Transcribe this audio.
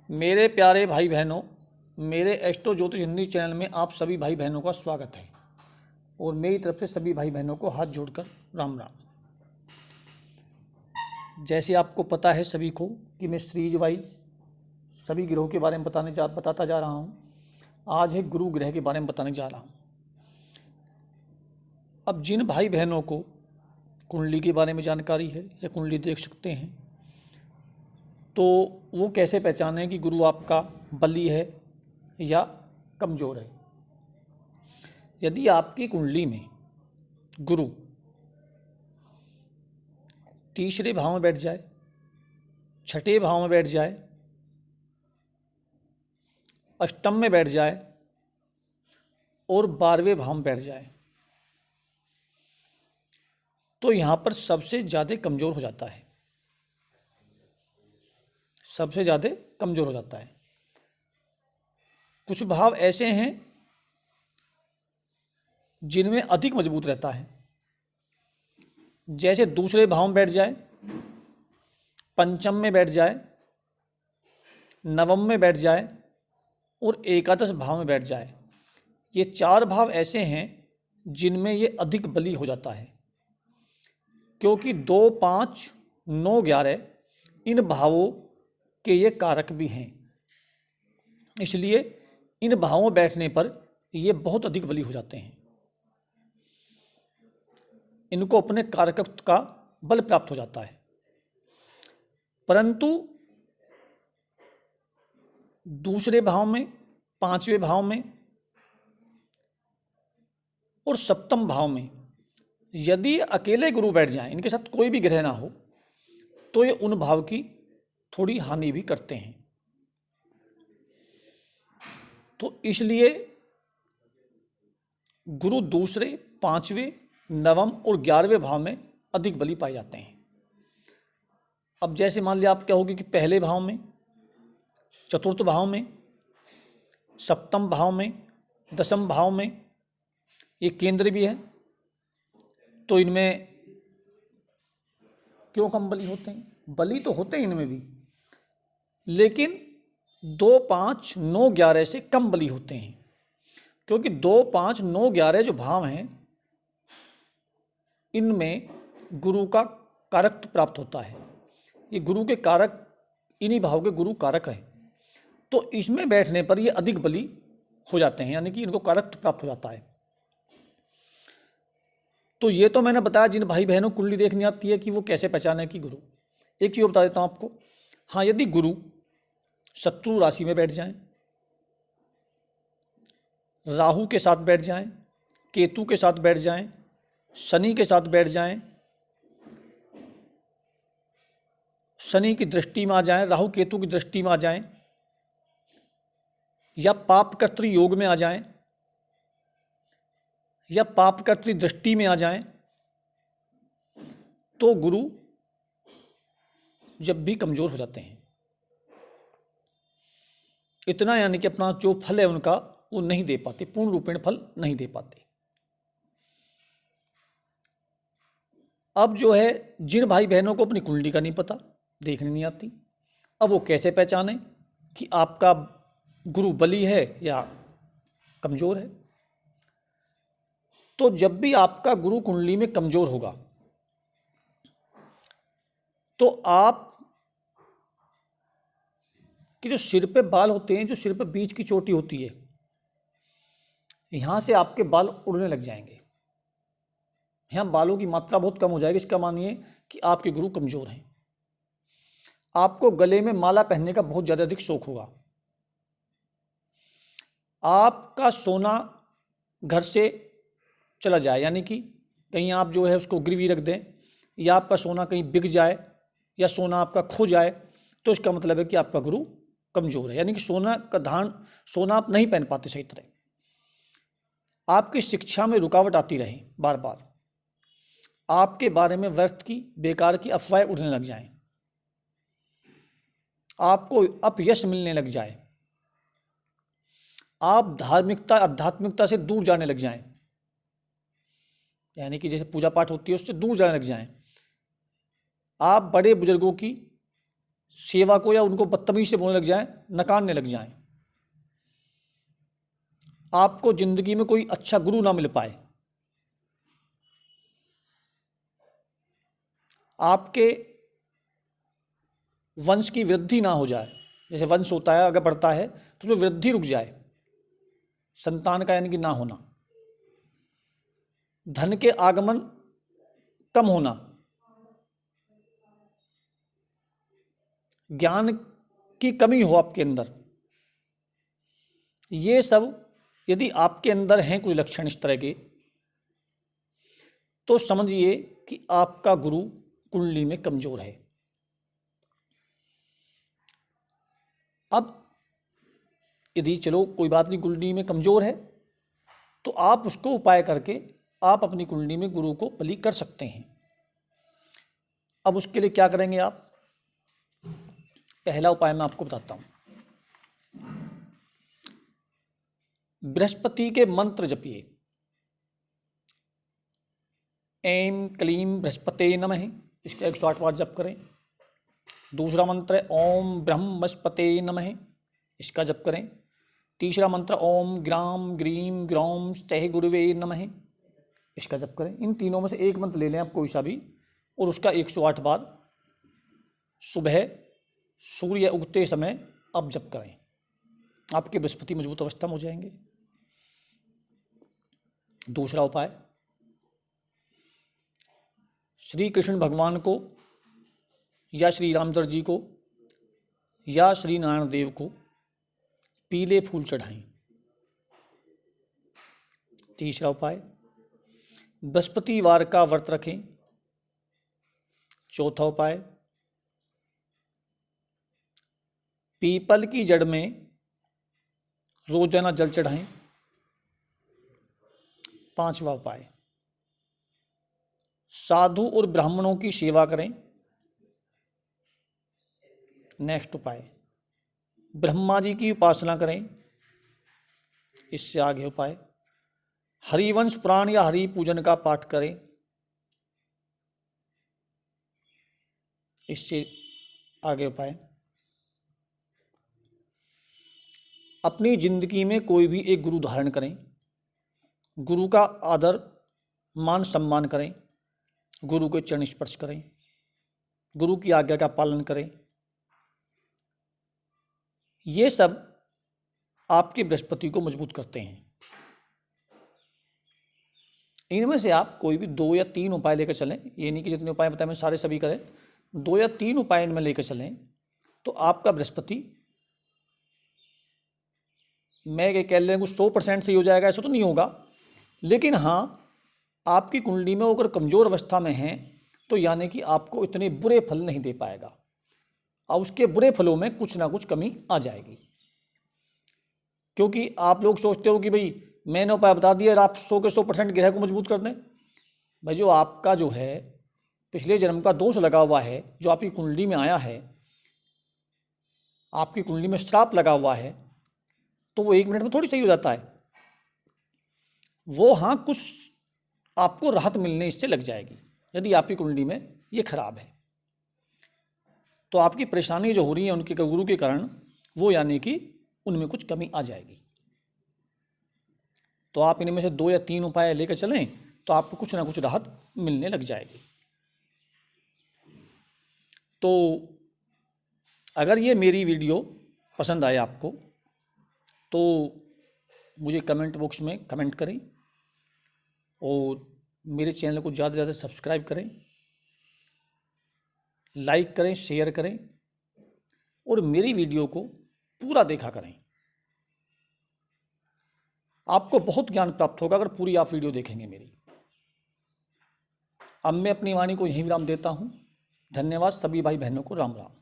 मेरे प्यारे भाई बहनों, मेरे एस्ट्रो ज्योतिष हिंदी चैनल में आप सभी भाई बहनों का स्वागत है और मेरी तरफ से सभी भाई बहनों को हाथ जोड़कर राम राम। जैसे आपको पता है सभी को कि मैं सीरीज वाइज सभी ग्रहों के बारे में बताता जा रहा हूँ। आज है गुरु ग्रह के बारे में बताने जा रहा हूँ। अब जिन भाई बहनों को कुंडली के बारे में जानकारी है या कुंडली देख सकते हैं, तो वो कैसे पहचानें कि गुरु आपका बली है या कमज़ोर है। यदि आपकी कुंडली में गुरु तीसरे भाव में बैठ जाए, छठे भाव में बैठ जाए, अष्टम में बैठ जाए और 12वें भाव में बैठ जाए, तो यहाँ पर सबसे ज़्यादा कमज़ोर हो जाता है। सबसे ज़्यादा कमज़ोर हो जाता है। कुछ भाव ऐसे हैं जिनमें अधिक मजबूत रहता है। जैसे दूसरे भाव में बैठ जाए, पंचम में बैठ जाए, नवम में बैठ जाए और एकादश भाव में बैठ जाए। ये चार भाव ऐसे हैं जिनमें ये अधिक बली हो जाता है, क्योंकि 2, 5, 9, 11 इन भावों के ये कारक भी हैं। इसलिए इन भावों में बैठने पर ये बहुत अधिक बली हो जाते हैं। इनको अपने कारकत्व का बल प्राप्त हो जाता है। परंतु दूसरे भाव में, 5वें भाव में और सप्तम भाव में यदि अकेले गुरु बैठ जाएं, इनके साथ कोई भी ग्रह ना हो, तो ये उन भाव की थोड़ी हानि भी करते हैं। तो इसलिए गुरु दूसरे, 5वें, नवम और 11वें भाव में अधिक बली पाए जाते हैं। अब जैसे मान लिया आप क्या होगी कि पहले भाव में, चतुर्थ भाव में, सप्तम भाव में, दसम भाव में ये केंद्र भी है, तो इनमें क्यों कम बली होते हैं? बली तो होते हैं इनमें भी, लेकिन 2, 5, 9, 11 से कम बली होते हैं। क्योंकि 2, 5, 9, 11 जो भाव हैं, इनमें गुरु का कारक प्राप्त होता है। ये गुरु के कारक, इन्हीं भाव के गुरु कारक हैं। तो इसमें बैठने पर ये अधिक बली हो जाते हैं, यानी कि इनको कारक प्राप्त हो जाता है। तो ये तो मैंने बताया जिन भाई बहनों को कुंडली देखनी आती है कि वो कैसे पहचाने कि गुरु। एक चीज़ बता देता हूँ आपको। हाँ, यदि गुरु शत्रु राशि में बैठ जाएं, राहु के साथ बैठ जाएं, केतु के साथ बैठ जाएं, शनि के साथ बैठ जाएं, शनि की दृष्टि में आ जाएं, राहु केतु की दृष्टि में आ जाएं, या पापकर्तृ योग में आ जाएं, या पापकर्तृ दृष्टि में आ जाएं, तो गुरु जब भी कमज़ोर हो जाते हैं। इतना यानी कि अपना जो फल है उनका वो नहीं दे पाते, पूर्ण रूपेण फल नहीं दे पाते। अब जो है, जिन भाई बहनों को अपनी कुंडली का नहीं पता, देखने नहीं आती, अब वो कैसे पहचाने कि आपका गुरु बली है या कमज़ोर है? तो जब भी आपका गुरु कुंडली में कमज़ोर होगा, तो आप कि जो सिर पे बाल होते हैं, जो सिर पे बीच की चोटी होती है, यहाँ से आपके बाल उड़ने लग जाएंगे। यहाँ बालों की मात्रा बहुत कम हो जाएगी। इसका मानिए कि आपके गुरु कमज़ोर हैं। आपको गले में माला पहनने का बहुत ज़्यादा अधिक शौक होगा। आपका सोना घर से चला जाए, यानी कि कहीं आप जो है उसको गिरवी रख दें, या आपका सोना कहीं बिक जाए, या सोना आपका खो जाए, तो इसका मतलब है कि आपका गुरु कमज़ोर है। यानी कि सोना का धारण, सोना आप नहीं पहन पाते सही तरह। आपकी शिक्षा में रुकावट आती रहे बार बार, आपके बारे में व्यर्थ की, बेकार की अफवाहें उड़ने लग जाएं, आपको अपयश मिलने लग जाए, आप धार्मिकता, आध्यात्मिकता से दूर जाने लग जाएं, यानी कि जैसे पूजा पाठ होती है उससे दूर जाने लग जाएं, आप बड़े बुजुर्गों की सेवा को या उनको बदतमीजी से बोलने लग जाएं, नकारने लग जाएं, आपको जिंदगी में कोई अच्छा गुरु ना मिल पाए, आपके वंश की वृद्धि ना हो जाए, जैसे वंश होता है अगर बढ़ता है तो उसमें वृद्धि रुक जाए, संतान का यानी कि ना होना, धन के आगमन कम होना, ज्ञान की कमी हो आपके अंदर, ये सब यदि आपके अंदर हैं कोई लक्षण इस तरह के, तो समझिए कि आपका गुरु कुंडली में कमजोर है। अब यदि चलो कोई बात नहीं, कुंडली में कमजोर है तो आप उसको उपाय करके आप अपनी कुंडली में गुरु को बलि कर सकते हैं। अब उसके लिए क्या करेंगे आप? पहला उपाय मैं आपको बताता हूं। बृहस्पति के मंत्र जपिए, ऐं क्लीं बृहस्पते नमः, इसका 108 बार जप करें। दूसरा मंत्र है ओम ब्रह्मस्पते नमः, इसका जप करें। तीसरा मंत्र ओम ग्राम ग्रीम ग्रौम सह गुरुवे नमः, इसका जप करें। इन तीनों में से एक मंत्र ले लें आप कोई सा भी, और उसका 108 बार सुबह सूर्य उगते समय आप जप करें। आपके बृहस्पति मजबूत अवस्था में हो जाएंगे। दूसरा उपाय, श्री कृष्ण भगवान को या श्री रामचंद्र जी को या श्री नारायण देव को पीले फूल चढ़ाएं। तीसरा उपाय, बृहस्पतिवार का व्रत रखें। चौथा उपाय, पीपल की जड़ में रोजाना जल चढ़ाएं। पांचवा उपाय, साधु और ब्राह्मणों की सेवा करें। नेक्स्ट उपाय, ब्रह्मा जी की उपासना करें। इससे आगे उपाय, हरिवंश पुराण या हरि पूजन का पाठ करें। इससे आगे उपाय, अपनी जिंदगी में कोई भी एक गुरु धारण करें, गुरु का आदर मान सम्मान करें, गुरु के चरण स्पर्श करें, गुरु की आज्ञा का पालन करें। ये सब आपके बृहस्पति को मजबूत करते हैं। इनमें से आप कोई भी 2 या 3 उपाय लेकर चलें, ये नहीं कि जितने उपाय बताए मैं सारे सभी करें, 2 या 3 उपाय इनमें लेकर चलें तो आपका बृहस्पति, मैं ये कह लें कुछ 100% सही हो जाएगा ऐसा तो नहीं होगा, लेकिन हाँ आपकी कुंडली में अगर कमज़ोर अवस्था में हैं तो यानी कि आपको इतने बुरे फल नहीं दे पाएगा, और उसके बुरे फलों में कुछ ना कुछ कमी आ जाएगी। क्योंकि आप लोग सोचते हो कि भाई मैंने उपाय बता दिया और आप 100 के 100% ग्रह को मजबूत कर दें। भाई जो आपका जो है पिछले जन्म का दोष लगा हुआ है, जो आपकी कुंडली में आया है, आपकी कुंडली में श्राप लगा हुआ है, तो वो 1 मिनट में थोड़ी सही हो जाता है। वो हाँ कुछ आपको राहत मिलने इससे लग जाएगी यदि आपकी कुंडली में ये खराब है। तो आपकी परेशानी जो हो रही है उनके गुरु के कारण, वो यानी कि उनमें कुछ कमी आ जाएगी। तो आप इनमें से 2 या 3 उपाय लेकर चलें तो आपको कुछ ना कुछ राहत मिलने लग जाएगी। तो अगर ये मेरी वीडियो पसंद आए आपको तो मुझे कमेंट बॉक्स में कमेंट करें और मेरे चैनल को ज़्यादा से ज़्यादा सब्सक्राइब करें, लाइक करें, शेयर करें और मेरी वीडियो को पूरा देखा करें। आपको बहुत ज्ञान प्राप्त होगा अगर पूरी आप वीडियो देखेंगे मेरी। अब मैं अपनी वाणी को यहीं विराम देता हूँ। धन्यवाद सभी भाई बहनों को। राम राम।